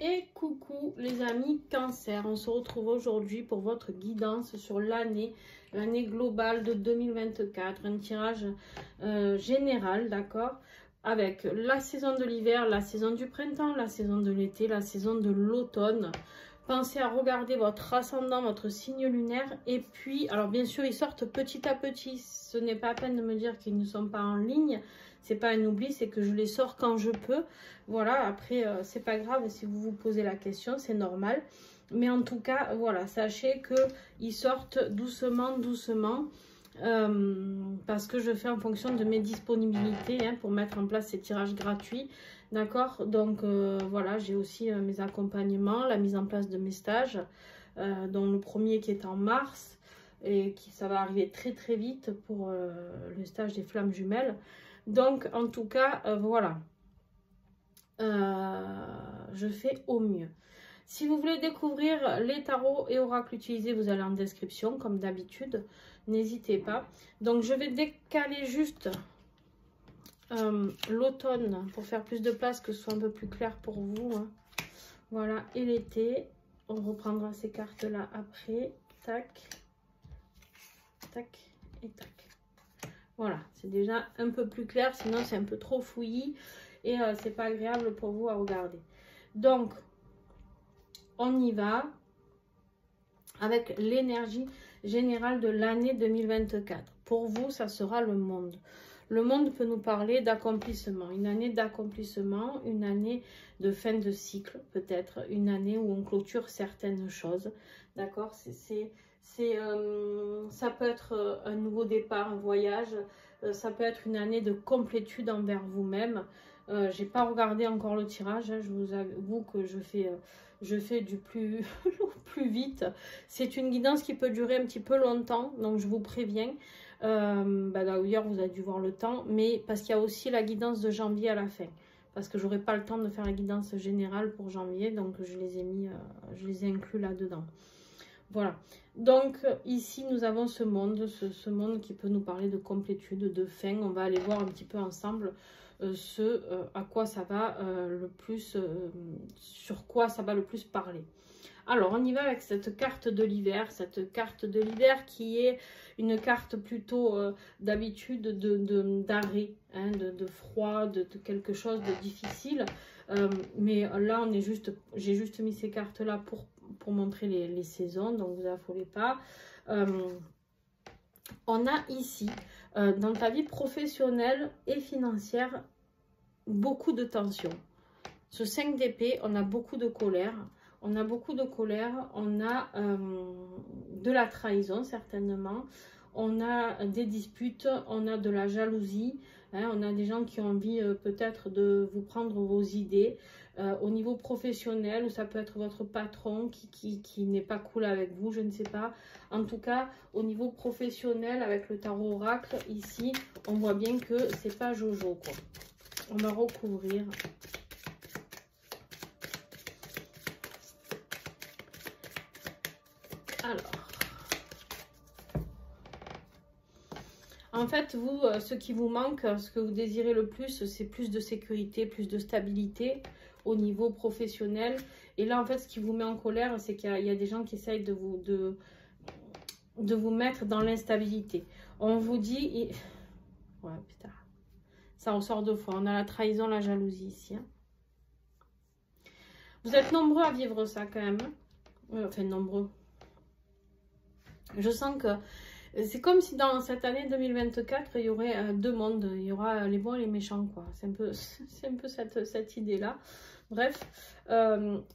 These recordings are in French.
Et coucou les amis Cancer, on se retrouve aujourd'hui pour votre guidance sur l'année globale de 2024, un tirage général, d'accord, avec la saison de l'hiver, la saison du printemps, la saison de l'été, la saison de l'automne. Pensez à regarder votre ascendant, votre signe lunaire, et puis, alors bien sûr, ils sortent petit à petit, ce n'est pas à peine de me dire qu'ils ne sont pas en ligne, c'est pas un oubli, c'est que je les sors quand je peux. Voilà, après, c'est pas grave si vous vous posez la question, c'est normal. Mais en tout cas, voilà, sachez qu'ils sortent doucement, doucement. Parce que je fais en fonction de mes disponibilités pour mettre en place ces tirages gratuits. D'accord, donc voilà, j'ai aussi mes accompagnements, la mise en place de mes stages, dont le premier qui est en mars. Et ça va arriver très très vite pour le stage des flammes jumelles. Donc, en tout cas, voilà. Je fais au mieux. Si vous voulez découvrir les tarots et oracles utilisés, vous allez en description, comme d'habitude. N'hésitez pas. Donc, je vais décaler juste l'automne pour faire plus de place, que ce soit un peu plus clair pour vous. Hein. Voilà, et l'été. On reprendra ces cartes-là après. Tac, tac et tac. Voilà, c'est déjà un peu plus clair, sinon c'est un peu trop fouillis et c'est pas agréable pour vous à regarder. Donc, on y va avec l'énergie générale de l'année 2024. Pour vous, ça sera le monde. Le monde peut nous parler d'accomplissement, une année d'accomplissement, une année de fin de cycle peut-être, une année où on clôture certaines choses, d'accord? Ça peut être un nouveau départ, un voyage, ça peut être une année de complétude envers vous-même. J'ai pas regardé encore le tirage, hein, je vous avoue que je fais du plus, plus vite. C'est une guidance qui peut durer un petit peu longtemps, donc je vous préviens. D'ailleurs, vous avez dû voir le temps, mais parce qu'il y a aussi la guidance de janvier à la fin. Parce que j'aurai pas le temps de faire la guidance générale pour janvier, donc je les ai inclus là-dedans. Voilà, donc ici nous avons ce monde, ce monde qui peut nous parler de complétude, de fin. On va aller voir un petit peu ensemble à quoi ça va le plus, sur quoi ça va le plus parler. Alors on y va avec cette carte de l'hiver, qui est une carte plutôt d'habitude d'arrêt, hein, de froid, de quelque chose de difficile. Mais là on est j'ai juste mis ces cartes là pour montrer les saisons, donc vous affolez pas. On a ici, dans ta vie professionnelle et financière, beaucoup de tensions. Ce 5 d'épée, on a beaucoup de colère. On a beaucoup de colère, on a de la trahison certainement, on a des disputes, on a de la jalousie, hein, on a des gens qui ont envie peut-être de vous prendre vos idées. Au niveau professionnel, ou ça peut être votre patron qui n'est pas cool avec vous, je ne sais pas. En tout cas, au niveau professionnel, avec le tarot oracle, ici, on voit bien que c'est pas Jojo, quoi. On va recouvrir. Alors, en fait, vous, ce qui vous manque, ce que vous désirez le plus, c'est plus de sécurité, plus de stabilité au niveau professionnel. Et là, en fait, ce qui vous met en colère, c'est qu'il y a des gens qui essayent de vous mettre dans l'instabilité. On vous dit... Ouais, putain. Ça ressort deux fois. On a la trahison, la jalousie ici. Hein. Vous êtes nombreux à vivre ça quand même. Enfin, nombreux. Je sens que c'est comme si dans cette année 2024, il y aurait deux mondes. Il y aura les bons et les méchants, quoi. C'est un peu cette idée-là. Bref,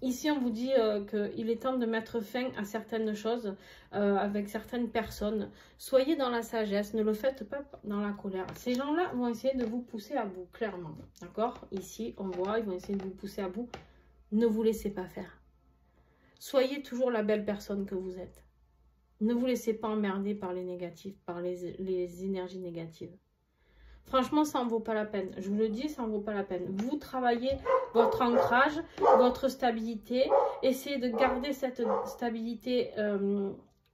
ici, on vous dit qu'il est temps de mettre fin à certaines choses avec certaines personnes. Soyez dans la sagesse, ne le faites pas dans la colère. Ces gens-là vont essayer de vous pousser à bout, clairement. D'accord? Ici, on voit, ils vont essayer de vous pousser à bout. Ne vous laissez pas faire. Soyez toujours la belle personne que vous êtes. Ne vous laissez pas emmerder par les négatifs, par les énergies négatives. Franchement, ça n'en vaut pas la peine. Je vous le dis, ça n'en vaut pas la peine. Vous travaillez votre ancrage, votre stabilité. Essayez de garder cette stabilité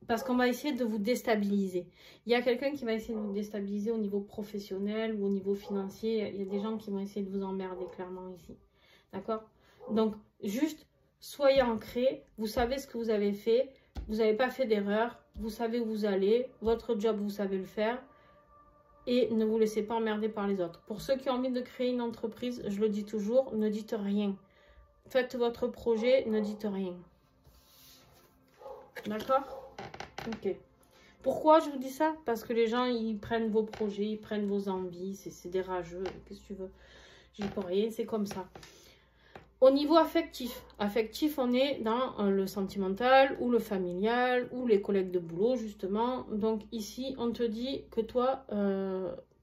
parce qu'on va essayer de vous déstabiliser. Il y a quelqu'un qui va essayer de vous déstabiliser au niveau professionnel ou au niveau financier. Il y a des gens qui vont essayer de vous emmerder clairement ici. D'accord? Donc, juste Soyez ancrés, vous savez ce que vous avez fait, vous n'avez pas fait d'erreur, vous savez où vous allez, votre job, vous savez le faire. Et ne vous laissez pas emmerder par les autres. Pour ceux qui ont envie de créer une entreprise, je le dis toujours, ne dites rien. Faites votre projet, ne dites rien. D'accord? Ok. Pourquoi je vous dis ça? Parce que les gens, ils prennent vos projets, ils prennent vos envies, c'est des rageux, qu'est-ce que tu veux? J'y peux rien, c'est comme ça. Au niveau affectif, on est dans le sentimental ou le familial ou les collègues de boulot, justement. Donc ici, on te dit que toi,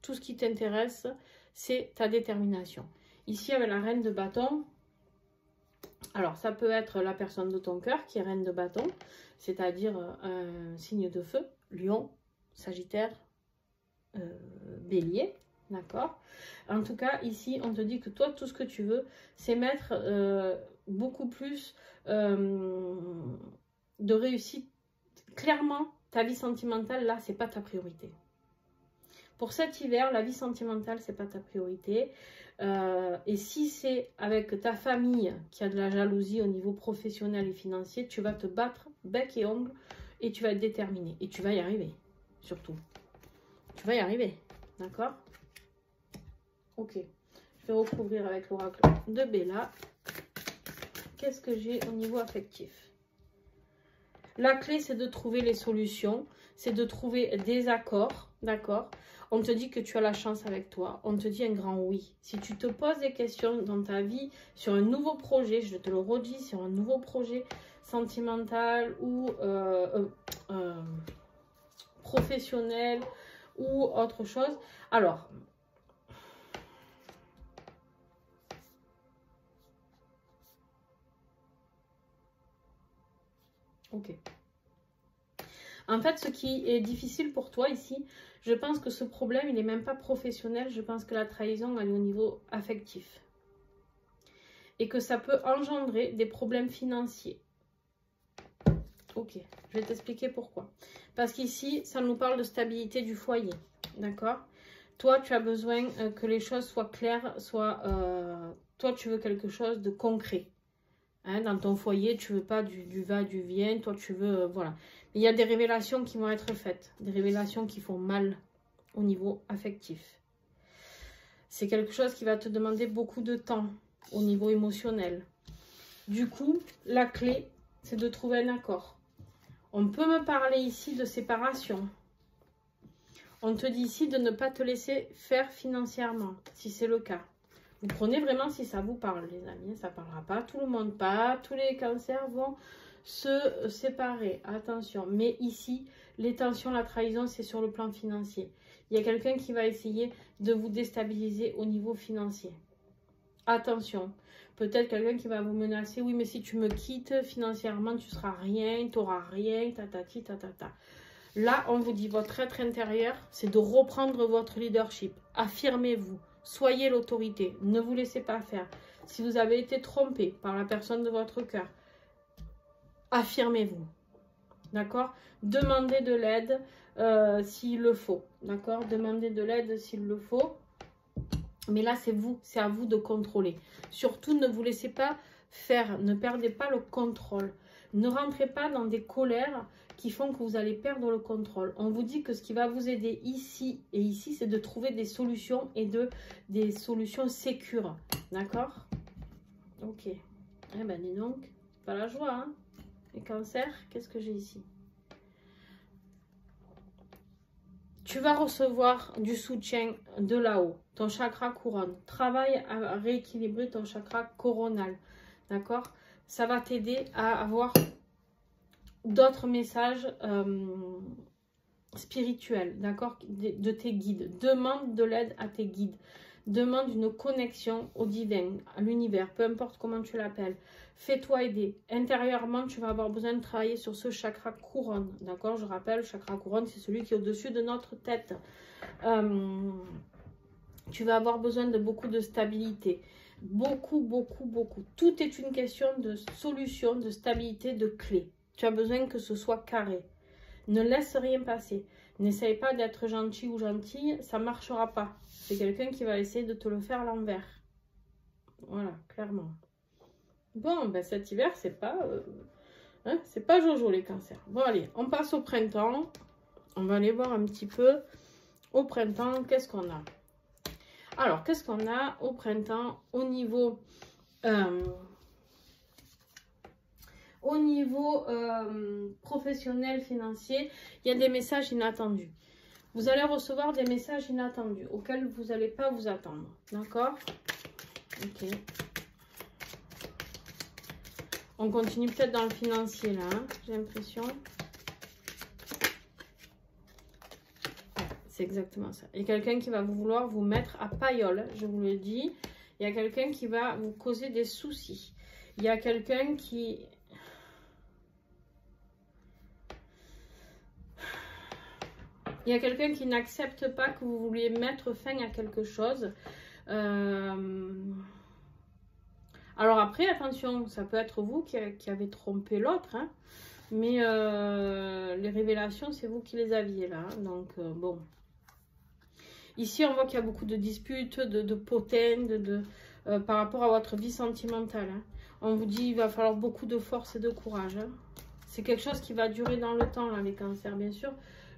tout ce qui t'intéresse, c'est ta détermination. Ici, avec la reine de bâton, alors ça peut être la personne de ton cœur qui est reine de bâton, c'est-à-dire un signe de feu, lion, sagittaire, bélier. D'accord? En tout cas, ici, on te dit que toi, tout ce que tu veux, c'est mettre beaucoup plus de réussite. Clairement, ta vie sentimentale, là, c'est pas ta priorité. Pour cet hiver, la vie sentimentale, c'est pas ta priorité. Et si c'est avec ta famille qui a de la jalousie au niveau professionnel et financier, tu vas te battre bec et ongle et tu vas être déterminé. Et tu vas y arriver, surtout. Tu vas y arriver, d'accord? Ok, je vais recouvrir avec l'oracle de Bella. Qu'est-ce que j'ai au niveau affectif? La clé, c'est de trouver les solutions, c'est de trouver des accords, d'accord? On te dit que tu as la chance avec toi, on te dit un grand oui. Si tu te poses des questions dans ta vie sur un nouveau projet, je te le redis, sur un nouveau projet sentimental ou professionnel ou autre chose, alors... Ok. En fait, ce qui est difficile pour toi ici, je pense que ce problème, il n'est même pas professionnel. Je pense que la trahison, elle est au niveau affectif. Et que ça peut engendrer des problèmes financiers. Ok, je vais t'expliquer pourquoi. Parce qu'ici, ça nous parle de stabilité du foyer. D'accord? Toi, tu as besoin que les choses soient claires, toi, tu veux quelque chose de concret. Hein, dans ton foyer, tu veux pas du va, du vient. Toi, tu veux... voilà. Mais il y a des révélations qui vont être faites. Des révélations qui font mal au niveau affectif. C'est quelque chose qui va te demander beaucoup de temps au niveau émotionnel. Du coup, la clé, c'est de trouver un accord. On peut me parler ici de séparation. On te dit ici de ne pas te laisser faire financièrement, si c'est le cas. Vous prenez vraiment si ça vous parle, les amis. Ça ne parlera pas tout le monde, pas tous les cancers vont se séparer. Attention. Mais ici, les tensions, la trahison, c'est sur le plan financier. Il y a quelqu'un qui va essayer de vous déstabiliser au niveau financier. Attention. Peut-être quelqu'un qui va vous menacer. Oui, mais si tu me quittes financièrement, tu ne seras rien, tu n'auras rien, tatati, tatata. Là, on vous dit, votre être intérieur, c'est de reprendre votre leadership. Affirmez-vous. Soyez l'autorité, ne vous laissez pas faire. Si vous avez été trompé par la personne de votre cœur, affirmez-vous. D'accord? Demandez de l'aide s'il le faut. D'accord? Demandez de l'aide s'il le faut. Mais là, c'est vous, c'est à vous de contrôler. Surtout, ne vous laissez pas faire, ne perdez pas le contrôle. Ne rentrez pas dans des colères qui font que vous allez perdre le contrôle. On vous dit que ce qui va vous aider ici et ici, c'est de trouver des solutions et des solutions sécures. D'accord? Ok. Eh ben, dis donc, pas la joie, hein? Les cancers, qu'est-ce que j'ai ici? Tu vas recevoir du soutien de là-haut, ton chakra couronne. Travaille à rééquilibrer ton chakra coronal. D'accord? Ça va t'aider à avoir d'autres messages spirituels, d'accord, de tes guides. Demande de l'aide à tes guides. Demande une connexion au divin, à l'univers, peu importe comment tu l'appelles. Fais-toi aider. Intérieurement, tu vas avoir besoin de travailler sur ce chakra couronne, d'accord? Je rappelle, le chakra couronne, c'est celui qui est au-dessus de notre tête. Tu vas avoir besoin de beaucoup de stabilité. Beaucoup, beaucoup, beaucoup. Tout est une question de solution, de stabilité, de clé. Tu as besoin que ce soit carré. Ne laisse rien passer. N'essaye pas d'être gentil ou gentille, ça ne marchera pas. C'est quelqu'un qui va essayer de te le faire à l'envers. Voilà, clairement. Bon, ben cet hiver, c'est pas Jojo les cancers. Bon, allez, on passe au printemps. On va aller voir un petit peu au printemps, qu'est-ce qu'on a. Alors, qu'est-ce qu'on a au printemps au niveau professionnel, financier? Il y a des messages inattendus. Vous allez recevoir des messages inattendus auxquels vous n'allez pas vous attendre. D'accord? Ok. On continue peut-être dans le financier là, hein, j'ai l'impression. C'est exactement ça. Il y a quelqu'un qui va vouloir vous mettre à paillole, je vous le dis. Il y a quelqu'un qui va vous causer des soucis. Il y a quelqu'un qui... Il y a quelqu'un qui n'accepte pas que vous vouliez mettre fin à quelque chose. Alors après, attention, ça peut être vous qui avez trompé l'autre. Hein, mais les révélations, c'est vous qui les aviez là. Hein, donc, bon. Ici, on voit qu'il y a beaucoup de disputes, de potins, par rapport à votre vie sentimentale. Hein. On vous dit qu'il va falloir beaucoup de force et de courage. Hein. C'est quelque chose qui va durer dans le temps, là, les cancers, bien sûr.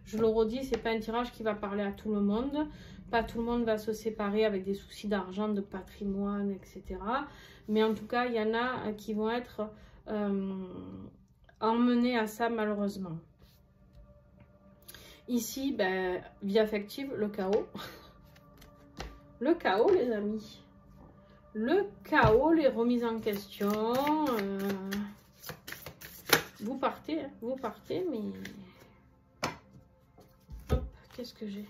Je le redis, c'est pas un tirage qui va parler à tout le monde. Pas tout le monde va se séparer avec des soucis d'argent, de patrimoine, etc. Mais en tout cas, il y en a qui vont être emmenés à ça, malheureusement. Ici, ben, vie affective, le chaos. Le chaos, les amis. Le chaos, les remises en question. Vous partez, mais... Hop, qu'est-ce que j'ai?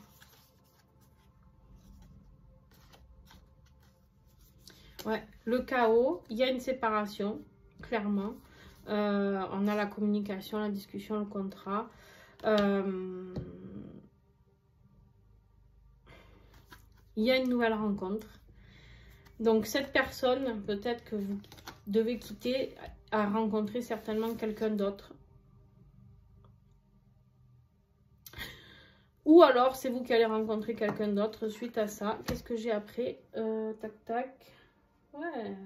Ouais, le chaos, il y a une séparation, clairement. On a la communication, la discussion, le contrat. Il y a une nouvelle rencontre. Donc, cette personne, peut-être que vous devez quitter, a rencontré certainement quelqu'un d'autre. Ou alors, c'est vous qui allez rencontrer quelqu'un d'autre suite à ça. Qu'est-ce que j'ai après? Tac, tac. Ouais.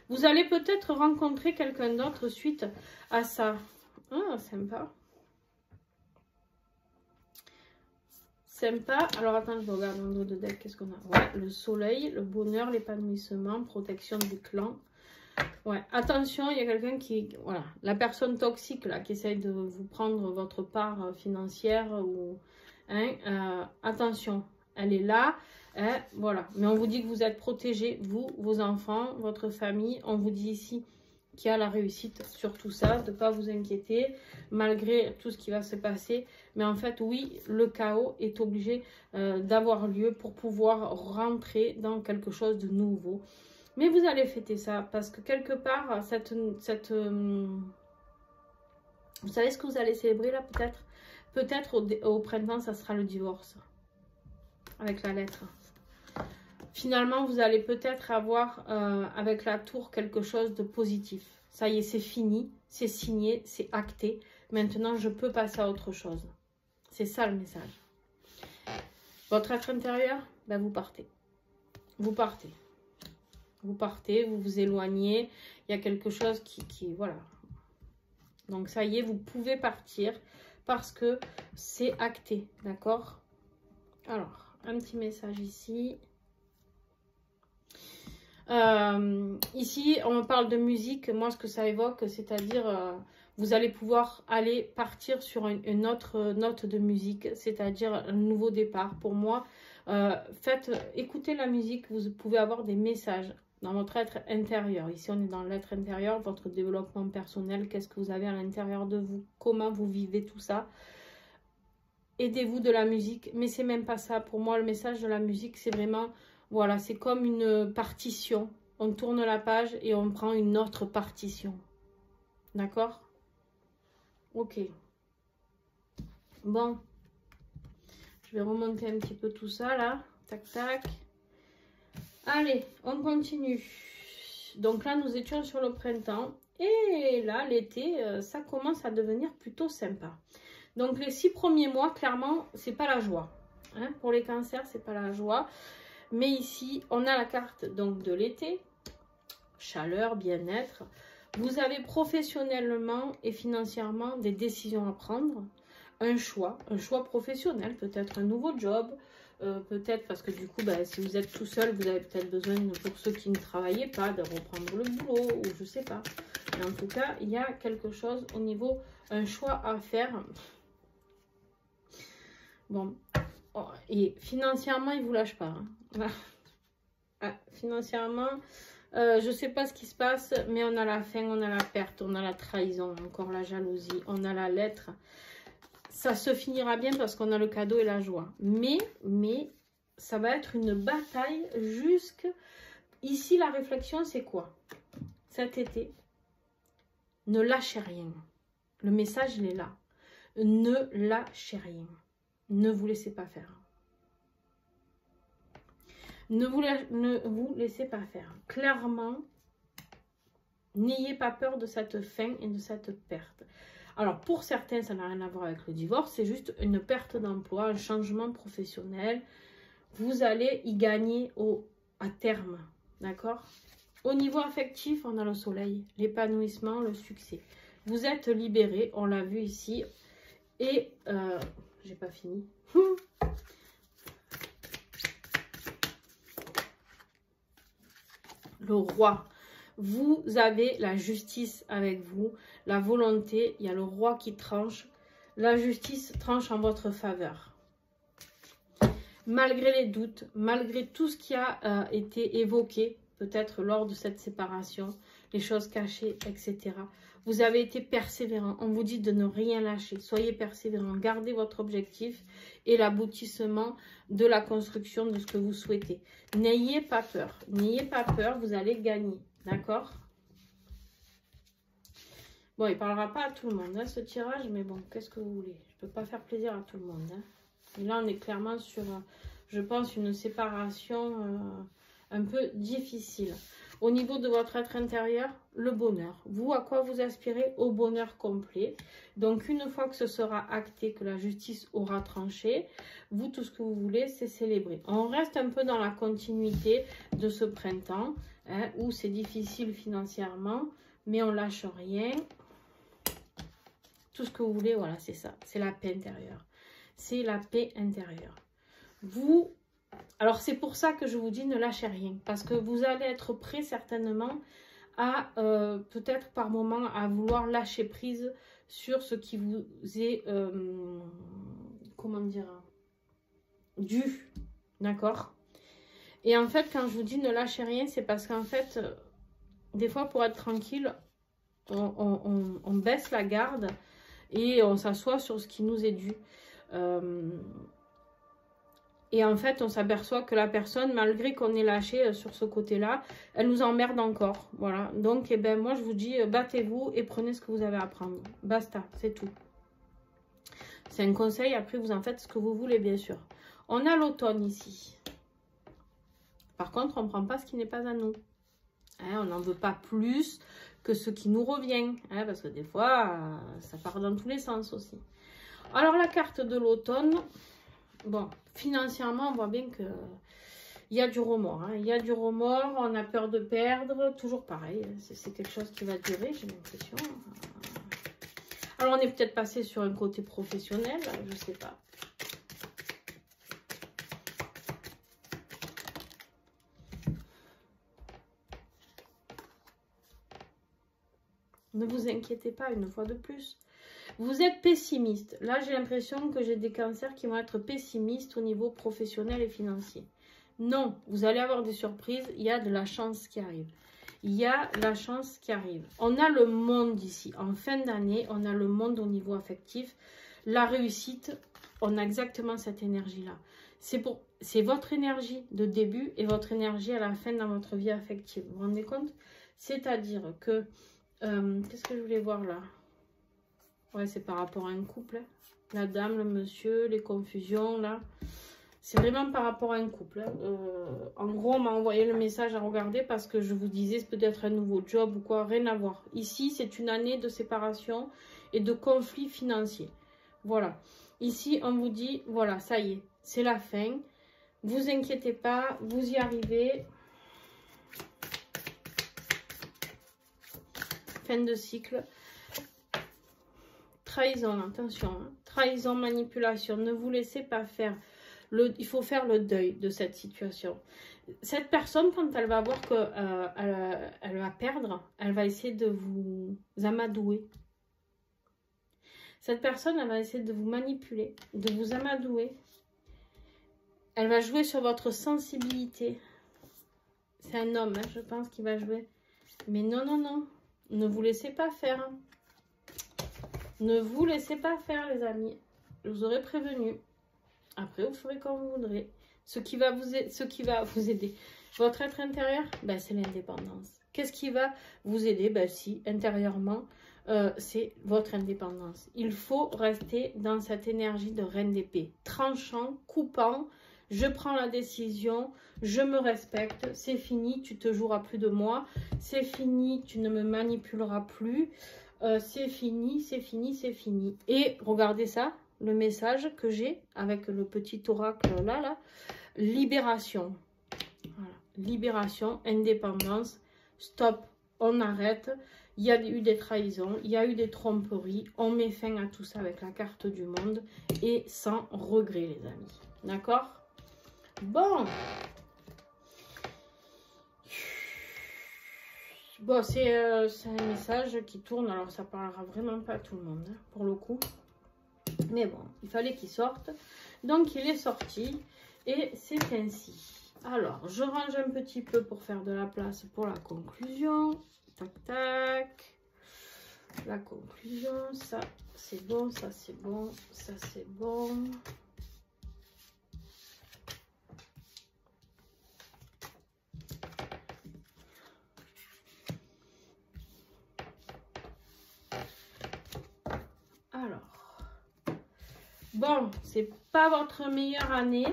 Vous allez peut-être rencontrer quelqu'un d'autre suite à ça. Ah, sympa. Sympa. Alors, attends, je regarde dans le dos de deck. Qu'est-ce qu'on a? Ouais, le soleil, le bonheur, l'épanouissement, protection du clan. Ouais, attention, il y a quelqu'un qui... Voilà, la personne toxique, là, qui essaye de vous prendre votre part financière ou... Hein, attention, elle est là. Hein, voilà, mais on vous dit que vous êtes protégés, vous, vos enfants, votre famille. On vous dit ici qu'il y a la réussite sur tout ça, de ne pas vous inquiéter, malgré tout ce qui va se passer. Mais en fait, oui, le chaos est obligé d'avoir lieu pour pouvoir rentrer dans quelque chose de nouveau. Mais vous allez fêter ça, parce que quelque part, vous savez ce que vous allez célébrer là, peut-être? Peut-être au printemps, ça sera le divorce, avec la lettre. Finalement, vous allez peut-être avoir avec la tour quelque chose de positif. Ça y est, c'est fini, c'est signé, c'est acté. Maintenant, je peux passer à autre chose. C'est ça le message. Votre être intérieur, ben vous partez. Vous partez. Vous partez, vous vous éloignez. Il y a quelque chose qui voilà. Donc ça y est, vous pouvez partir parce que c'est acté. D'accord? Alors, un petit message ici. Ici, on me parle de musique. Moi, ce que ça évoque, c'est-à-dire, vous allez pouvoir aller partir sur une autre note de musique, c'est-à-dire un nouveau départ. Pour moi, écoutez la musique, vous pouvez avoir des messages dans votre être intérieur. Ici, on est dans l'être intérieur, votre développement personnel. Qu'est-ce que vous avez à l'intérieur de vous? Comment vous vivez tout ça? Aidez-vous de la musique, mais c'est même pas ça. Pour moi, le message de la musique, c'est vraiment... Voilà, c'est comme une partition. On tourne la page et on prend une autre partition. D'accord? Ok. Bon. Je vais remonter un petit peu tout ça, là. Tac, tac. Allez, on continue. Donc là, nous étions sur le printemps. Et là, l'été, ça commence à devenir plutôt sympa. Donc, les 6 premiers mois, clairement, c'est pas la joie. Hein? Pour les cancers, c'est pas la joie. Mais ici, on a la carte donc de l'été. chaleur, bien-être. Vous avez professionnellement et financièrement des décisions à prendre, un choix professionnel, peut-être un nouveau job, peut-être parce que du coup, bah, si vous êtes tout seul, vous avez peut-être besoin, pour ceux qui ne travaillaient pas, de reprendre le boulot, ou je sais pas. Mais en tout cas, il y a quelque chose au niveau, un choix à faire. Bon, oh, et financièrement, il ne vous lâche pas. Hein. Ah, financièrement, je ne sais pas ce qui se passe, mais on a la faim, on a la perte, on a la trahison, encore la jalousie, on a la lettre. Ça se finira bien parce qu'on a le cadeau et la joie. Mais ça va être une bataille jusque... Ici, la réflexion, c'est quoi? Cet été, ne lâchez rien. Le message, il est là. Ne lâchez rien. Ne vous laissez pas faire. Ne vous laissez pas faire. Clairement, n'ayez pas peur de cette fin et de cette perte. Alors, pour certains, ça n'a rien à voir avec le divorce. C'est juste une perte d'emploi, un changement professionnel. Vous allez y gagner à terme. D'accord? Au niveau affectif, on a le soleil, l'épanouissement, le succès. Vous êtes libéré, on l'a vu ici. Et, j'ai pas fini. Le roi. Vous avez la justice avec vous, la volonté. Il y a le roi qui tranche. La justice tranche en votre faveur. Malgré les doutes, malgré tout ce qui a été évoqué, peut-être lors de cette séparation, les choses cachées, etc. Vous avez été persévérant. On vous dit de ne rien lâcher. Soyez persévérant. Gardez votre objectif et l'aboutissement de la construction de ce que vous souhaitez. N'ayez pas peur. N'ayez pas peur. Vous allez gagner. D'accord? Bon, il ne parlera pas à tout le monde, hein, ce tirage. Mais bon, qu'est-ce que vous voulez? Je ne peux pas faire plaisir à tout le monde. Hein. Et là, on est clairement sur, je pense, une séparation un peu difficile. Au niveau de votre être intérieur, le bonheur. Vous, à quoi vous aspirez? Au bonheur complet. Donc, une fois que ce sera acté, que la justice aura tranché, vous, tout ce que vous voulez, c'est célébrer. On reste un peu dans la continuité de ce printemps, hein, où c'est difficile financièrement, mais on lâche rien. Tout ce que vous voulez, voilà, c'est ça. C'est la paix intérieure. C'est la paix intérieure. Vous... Alors, c'est pour ça que je vous dis ne lâchez rien. Parce que vous allez être prêt certainement à, peut-être par moment, à vouloir lâcher prise sur ce qui vous est, comment dire, dû. D'accord? Et en fait, quand je vous dis ne lâchez rien, c'est parce qu'en fait, des fois, pour être tranquille, on baisse la garde et on s'assoit sur ce qui nous est dû. Et en fait, on s'aperçoit que la personne, malgré qu'on ait lâché sur ce côté-là, elle nous emmerde encore. Voilà. Donc, eh ben, moi, je vous dis, battez-vous et prenez ce que vous avez à prendre. Basta, c'est tout. C'est un conseil. Après, vous en faites ce que vous voulez, bien sûr. On a l'automne ici. Par contre, on ne prend pas ce qui n'est pas à nous. Hein, on n'en veut pas plus que ce qui nous revient. Hein, parce que des fois, ça part dans tous les sens aussi. Alors, la carte de l'automne... Bon, financièrement, on voit bien que il y a du remords. Hein. Il y a du remords, on a peur de perdre. Toujours pareil, c'est quelque chose qui va durer, j'ai l'impression. Alors, on est peut-être passé sur un côté professionnel, je sais pas. Ne vous inquiétez pas une fois de plus. Vous êtes pessimiste. Là, j'ai l'impression que j'ai des cancers qui vont être pessimistes au niveau professionnel et financier. Non, vous allez avoir des surprises. Il y a de la chance qui arrive. Il y a la chance qui arrive. On a le monde ici. En fin d'année, on a le monde au niveau affectif. La réussite, on a exactement cette énergie-là. C'est votre énergie de début et votre énergie à la fin dans votre vie affective. Vous vous rendez compte? C'est-à-dire que... qu'est-ce que je voulais voir là? Ouais, c'est par rapport à un couple. Hein. La dame, le monsieur, les confusions, là. C'est vraiment par rapport à un couple. Hein. En gros, on m'a envoyé le message à regarder parce que je vous disais, c'est peut-être un nouveau job ou quoi. Rien à voir. Ici, c'est une année de séparation et de conflit financier. Voilà. Ici, on vous dit, voilà, ça y est, c'est la fin. Vous inquiétez pas, vous y arrivez. fin de cycle. Trahison, attention, hein. Trahison, manipulation, ne vous laissez pas faire. Il faut faire le deuil de cette situation. Cette personne, quand elle va voir qu'elle elle va perdre, elle va essayer de vous amadouer. Cette personne, elle va essayer de vous manipuler, de vous amadouer. Elle va jouer sur votre sensibilité. C'est un homme, hein, je pense, qui va jouer. Mais non, non, non. Ne vous laissez pas faire. Hein. Ne vous laissez pas faire, les amis. Je vous aurais prévenu. Après, vous ferez comme vous voudrez. Ce qui va vous aider. Votre être intérieur, ben, c'est l'indépendance. Qu'est-ce qui va vous aider? Ben, si, intérieurement, c'est votre indépendance. Il faut rester dans cette énergie de reine d'épée. Tranchant, coupant, je prends la décision, je me respecte, c'est fini, tu te joueras plus de moi. C'est fini, tu ne me manipuleras plus. C'est fini, c'est fini, c'est fini. Et regardez ça. Le message que j'ai avec le petit oracle là, libération. Voilà. Libération, indépendance, stop, on arrête. Il y a eu des trahisons, il y a eu des tromperies. On met fin à tout ça avec la carte du monde et sans regret, les amis. D'accord? Bon. Bon, c'est un message qui tourne. Alors, ça parlera vraiment pas à tout le monde, hein, pour le coup. Mais bon, il fallait qu'il sorte. Donc, il est sorti. Et c'est ainsi. Alors, je range un petit peu pour faire de la place pour la conclusion. Tac, tac. La conclusion, ça, c'est bon, ça, c'est bon, ça, c'est bon. Alors. Bon, c'est pas votre meilleure année.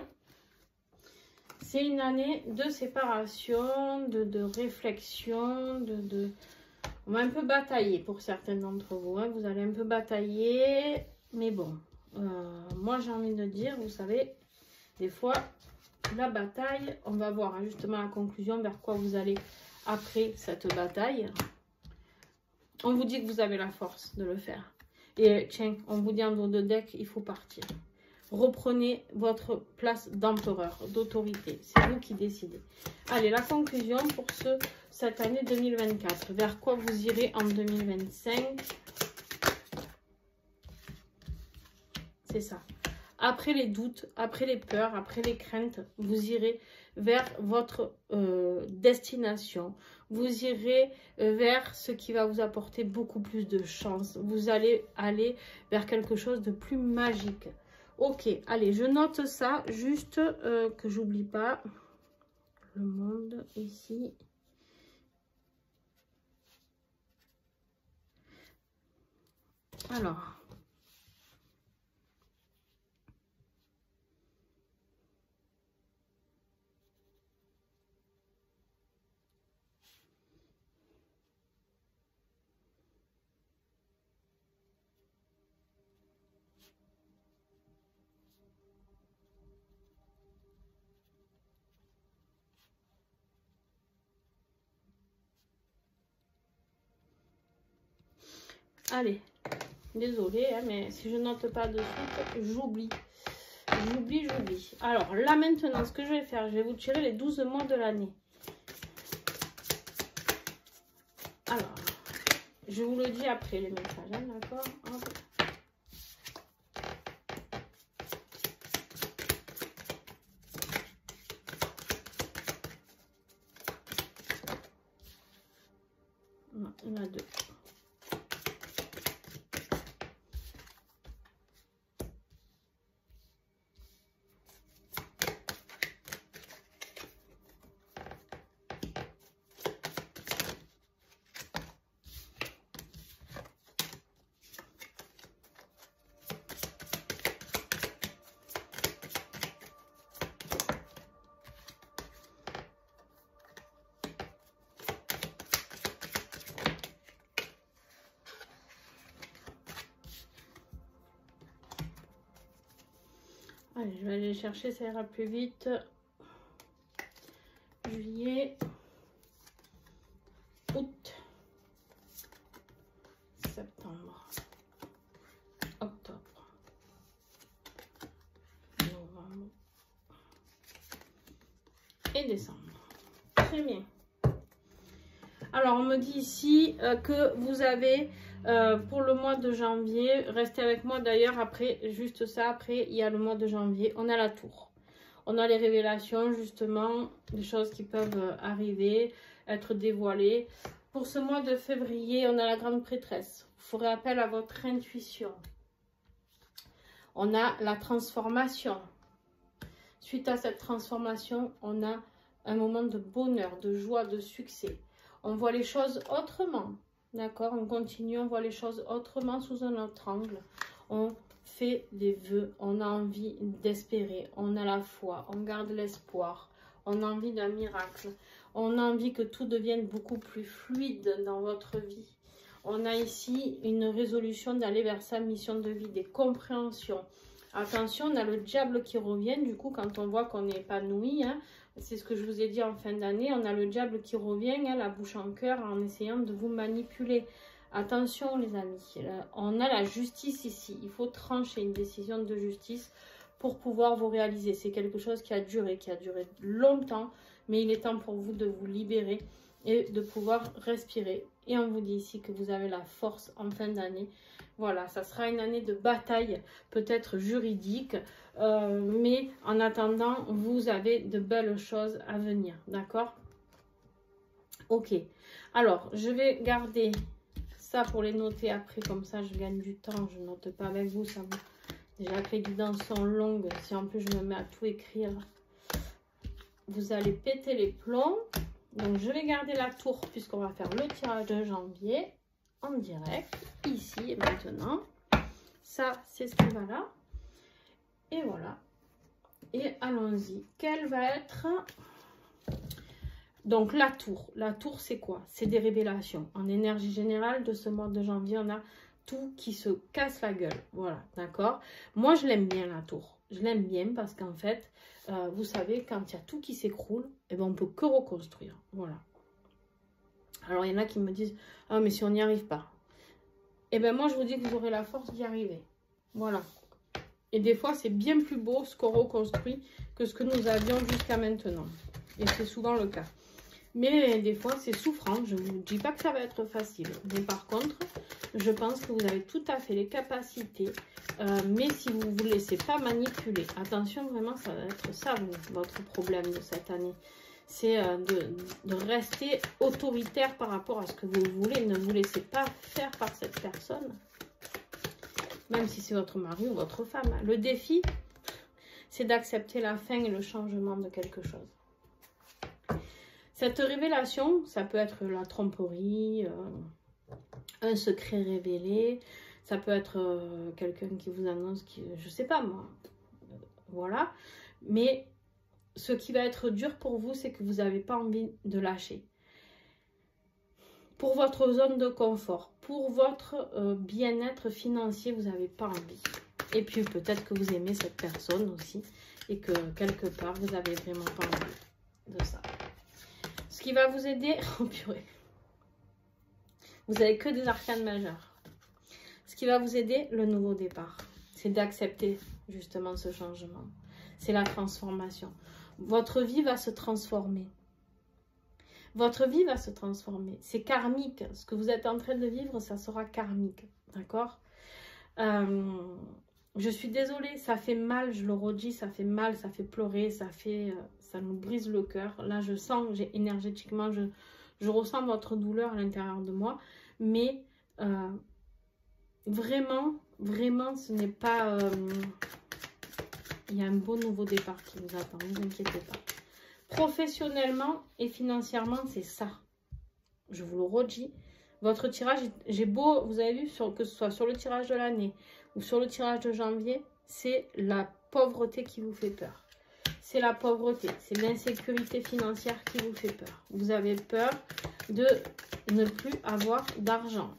C'est une année de séparation, de réflexion, On va un peu batailler pour certains d'entre vous. Hein. Vous allez un peu batailler. Mais bon, moi j'ai envie de dire, vous savez, des fois, la bataille, on va voir hein, justement la conclusion vers quoi vous allez après cette bataille. On vous dit que vous avez la force de le faire. Et tiens, on vous dit en dos de deck, il faut partir. Reprenez votre place d'empereur, d'autorité. C'est vous qui décidez. Allez, la conclusion pour cette année 2024. Vers quoi vous irez en 2025? C'est ça. Après les doutes, après les peurs, après les craintes, vous irez vers votre destination. Vous irez vers ce qui va vous apporter beaucoup plus de chance. Vous allez aller vers quelque chose de plus magique. Ok, allez, je note ça, juste que j'oublie pas le monde ici. Alors. Allez, désolée, hein, mais si je note pas de suite, j'oublie. J'oublie. Alors, là maintenant, ce que je vais faire, je vais vous tirer les 12 mois de l'année. Alors, je vous le dis après les messages, hein, d'accord? Non, il y en a deux. Allez, je vais aller chercher, ça ira plus vite. Juillet, août, septembre, octobre, novembre et décembre. Très bien. Alors, on me dit ici que vous avez, pour le mois de janvier, restez avec moi d'ailleurs, après, juste ça, après, il y a le mois de janvier, on a la tour. On a les révélations, justement, des choses qui peuvent arriver, être dévoilées. Pour ce mois de février, on a la grande prêtresse. Vous ferez appel à votre intuition. On a la transformation. Suite à cette transformation, on a un moment de bonheur, de joie, de succès. On voit les choses autrement, d'accord? On continue, on voit les choses autrement sous un autre angle. On fait des vœux, on a envie d'espérer, on a la foi, on garde l'espoir, on a envie d'un miracle. On a envie que tout devienne beaucoup plus fluide dans votre vie. On a ici une résolution d'aller vers sa mission de vie, des compréhensions. Attention, on a le diable qui revient, du coup, quand on voit qu'on est épanoui, hein, c'est ce que je vous ai dit en fin d'année, on a le diable qui revient, hein, la bouche en cœur, en essayant de vous manipuler. Attention les amis, on a la justice ici, il faut trancher une décision de justice pour pouvoir vous réaliser. C'est quelque chose qui a duré longtemps, mais il est temps pour vous de vous libérer et de pouvoir respirer. Et on vous dit ici que vous avez la force en fin d'année. Voilà, ça sera une année de bataille, peut-être juridique, mais en attendant, vous avez de belles choses à venir, d'accord? Ok, alors je vais garder ça pour les noter après, comme ça je gagne du temps, je ne note pas avec vous, ça vous... Déjà que les guidances sont longues, si en plus je me mets à tout écrire, vous allez péter les plombs. Donc je vais garder la tour puisqu'on va faire le tirage de janvier en direct, ici et maintenant. Ça, c'est ce qui va là. Et voilà. Et allons-y. Quelle va être... Donc la tour. La tour, c'est quoi? C'est des révélations. En énergie générale de ce mois de janvier, on a tout qui se casse la gueule. Voilà, d'accord? Moi, je l'aime bien la tour. Je l'aime bien parce qu'en fait, vous savez, quand il y a tout qui s'écroule, eh ben, on ne peut que reconstruire. Voilà. Alors, il y en a qui me disent, ah, mais si on n'y arrive pas. Eh bien, moi, je vous dis que vous aurez la force d'y arriver. Voilà. Et des fois, c'est bien plus beau ce qu'on reconstruit que ce que nous avions jusqu'à maintenant. Et c'est souvent le cas. Mais des fois, c'est souffrant. Je ne vous dis pas que ça va être facile. Mais par contre, je pense que vous avez tout à fait les capacités. Mais si vous ne vous laissez pas manipuler, attention, vraiment, ça va être ça, votre problème de cette année. C'est de rester autoritaire par rapport à ce que vous voulez. Ne vous laissez pas faire par cette personne. Même si c'est votre mari ou votre femme. Le défi, c'est d'accepter la fin et le changement de quelque chose. Cette révélation, ça peut être la tromperie, un secret révélé, ça peut être quelqu'un qui vous annonce, je sais pas moi, voilà. Mais ce qui va être dur pour vous, c'est que vous n'avez pas envie de lâcher. Pour votre zone de confort, pour votre bien-être financier, vous n'avez pas envie. Et puis peut-être que vous aimez cette personne aussi et que quelque part, vous n'avez vraiment pas envie de ça. Ce qui va vous aider, oh purée, vous n'avez que des arcanes majeures. Ce qui va vous aider, le nouveau départ, c'est d'accepter justement ce changement. C'est la transformation. Votre vie va se transformer. Votre vie va se transformer. C'est karmique. Ce que vous êtes en train de vivre, ça sera karmique. D'accord? Je suis désolée, ça fait mal, je le redis, ça fait mal, ça fait pleurer, ça nous brise le cœur. Là, je sens, énergétiquement, je ressens votre douleur à l'intérieur de moi. Mais vraiment, ce n'est pas... il y a un beau nouveau départ qui vous attend, ne vous inquiétez pas. Professionnellement et financièrement, c'est ça. Je vous le redis. Votre tirage, j'ai beau, vous avez vu, que ce soit sur le tirage de l'année ou sur le tirage de janvier, c'est la pauvreté qui vous fait peur. C'est la pauvreté, c'est l'insécurité financière qui vous fait peur. Vous avez peur de ne plus avoir d'argent.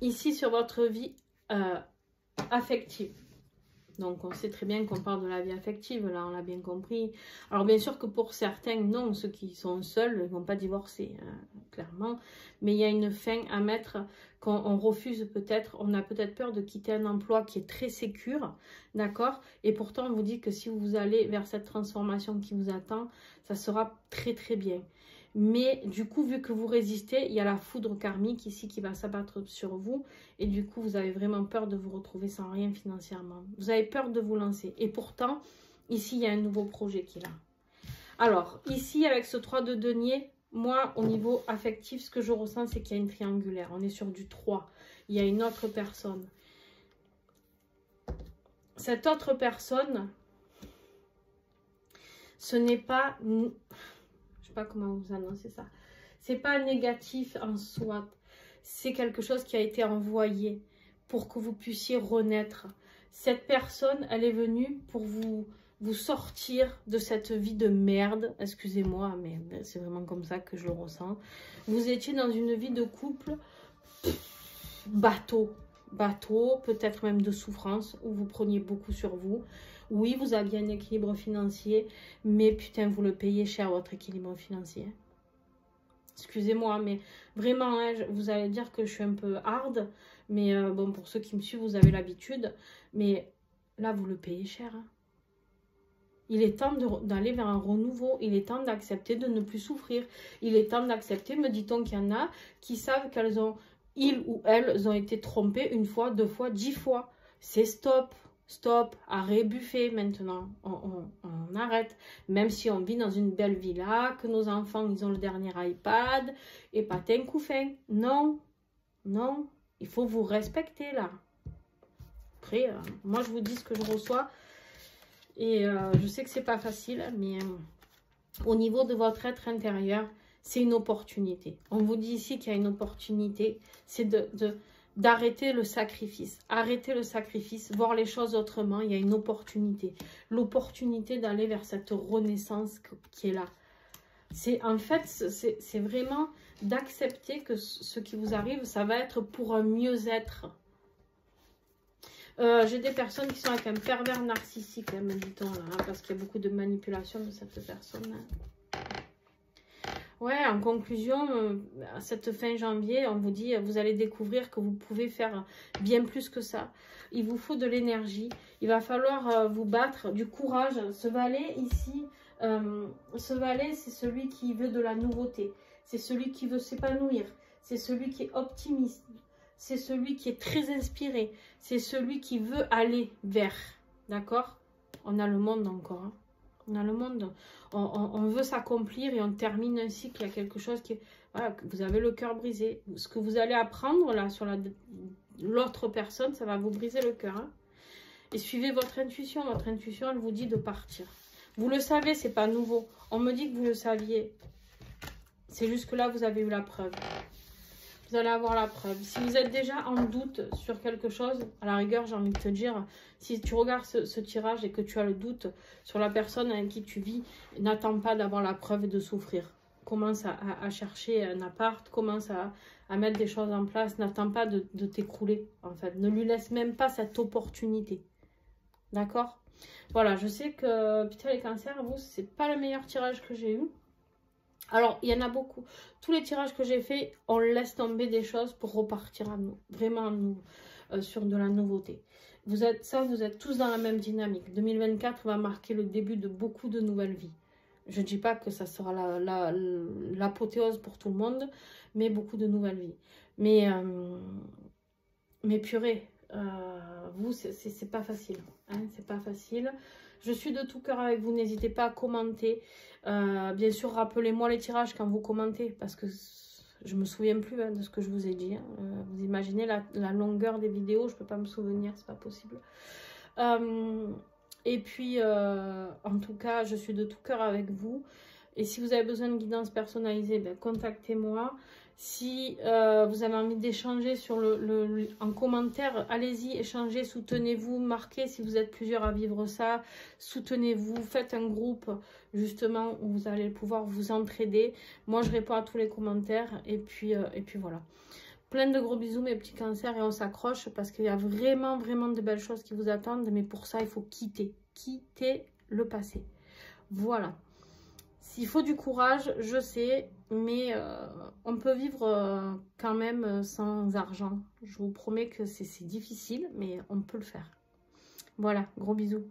Ici, sur votre vie affective, Donc, on sait très bien qu'on parle de la vie affective, là, on l'a bien compris. Alors, bien sûr que pour certains, non, ceux qui sont seuls ne vont pas divorcer, hein, clairement. Mais il y a une fin à mettre quand on refuse peut-être, on a peut-être peur de quitter un emploi qui est très sécure, d'accord? Et pourtant, on vous dit que si vous allez vers cette transformation qui vous attend, ça sera très, très bien. Mais du coup, vu que vous résistez, il y a la foudre karmique ici qui va s'abattre sur vous. Et du coup, vous avez vraiment peur de vous retrouver sans rien financièrement. Vous avez peur de vous lancer. Et pourtant, ici, il y a un nouveau projet qui est là. Alors, ici, avec ce 3 de denier, moi, au niveau affectif, ce que je ressens, c'est qu'il y a une triangulaire. On est sur du 3. Il y a une autre personne. Cette autre personne, ce n'est pas... Je sais pas comment vous annoncer ça. C'est pas négatif en soi. C'est quelque chose qui a été envoyé pour que vous puissiez renaître. Cette personne, elle est venue pour vous sortir de cette vie de merde. Excusez-moi, mais c'est vraiment comme ça que je le ressens. Vous étiez dans une vie de couple bateau, peut-être même de souffrance, où vous preniez beaucoup sur vous. Oui, vous aviez un équilibre financier, mais putain, vous le payez cher, votre équilibre financier. Excusez-moi, mais vraiment, hein, vous allez dire que je suis un peu hard, mais bon, pour ceux qui me suivent, vous avez l'habitude. Mais là, vous le payez cher. Hein. Il est temps d'aller vers un renouveau. Il est temps d'accepter de ne plus souffrir. Il est temps d'accepter, me dit-on, qu'il y en a qui savent qu'elles ont, ils ou elles ont été trompées 1 fois, 2 fois, 10 fois. C'est stop. Stop, arrêt buffet maintenant, on arrête. Même si on vit dans une belle villa, que nos enfants, ils ont le dernier iPad, et patin couffin. Non, non, il faut vous respecter là. Après, moi je vous dis ce que je reçois, et je sais que c'est pas facile, mais au niveau de votre être intérieur, c'est une opportunité. On vous dit ici qu'il y a une opportunité, c'est d'arrêter le sacrifice. Arrêter le sacrifice, voir les choses autrement. Il y a une opportunité. L'opportunité d'aller vers cette renaissance qui est là. En fait, c'est vraiment d'accepter que ce qui vous arrive, ça va être pour un mieux-être. J'ai des personnes qui sont avec un pervers narcissique, hein, me dit-on, là, hein, parce qu'il y a beaucoup de manipulation de cette personne-là. Ouais, en conclusion, à cette fin janvier, on vous dit, vous allez découvrir que vous pouvez faire bien plus que ça. Il vous faut de l'énergie. Il va falloir vous battre, du courage. Ce valet ici, ce valet, c'est celui qui veut de la nouveauté. C'est celui qui veut s'épanouir. C'est celui qui est optimiste. C'est celui qui est très inspiré. C'est celui qui veut aller vers. D'accord? On a le monde encore, hein. On a le monde, on veut s'accomplir et on termine un cycle. Il y a quelque chose qui est... Voilà, que vous avez le cœur brisé. Ce que vous allez apprendre là sur l'autre personne, ça va vous briser le cœur. Hein. Et suivez votre intuition. Votre intuition, elle vous dit de partir. Vous le savez, c'est pas nouveau. On me dit que vous le saviez. C'est juste que là, vous avez eu la preuve. Vous allez avoir la preuve. Si vous êtes déjà en doute sur quelque chose, à la rigueur, j'ai envie de te dire, si tu regardes ce tirage et que tu as le doute sur la personne avec qui tu vis, n'attends pas d'avoir la preuve et de souffrir. Commence à chercher un appart, commence à mettre des choses en place. N'attends pas de t'écrouler, en fait. Ne lui laisse même pas cette opportunité. D'accord? Voilà, je sais que, putain, les cancers, vous, c'est pas le meilleur tirage que j'ai eu. Alors, il y en a beaucoup. Tous les tirages que j'ai faits, on laisse tomber des choses pour repartir à nous. Vraiment à nous, sur de la nouveauté. Vous êtes tous dans la même dynamique. 2024 va marquer le début de beaucoup de nouvelles vies. Je ne dis pas que ça sera l'apothéose pour tout le monde, mais beaucoup de nouvelles vies. Mais purée, vous, c'est pas facile. Hein, c'est pas facile. Je suis de tout cœur avec vous. N'hésitez pas à commenter. Bien sûr, rappelez-moi les tirages quand vous commentez, parce que je me souviens plus de ce que je vous ai dit. Hein. Vous imaginez la longueur des vidéos, je peux pas me souvenir, c'est pas possible. Et puis, en tout cas, je suis de tout cœur avec vous. Et si vous avez besoin de guidance personnalisée, ben, contactez-moi. Si vous avez envie d'échanger en commentaire, allez-y, échangez, soutenez-vous, marquez si vous êtes plusieurs à vivre ça, soutenez-vous, faites un groupe justement où vous allez pouvoir vous entraider. Moi, je réponds à tous les commentaires et puis voilà. Plein de gros bisous mes petits cancers et on s'accroche parce qu'il y a vraiment, vraiment de belles choses qui vous attendent. Mais pour ça, il faut quitter le passé. Voilà. S'il faut du courage, je sais, mais on peut vivre quand même sans argent. Je vous promets que c'est difficile, mais on peut le faire. Voilà, gros bisous.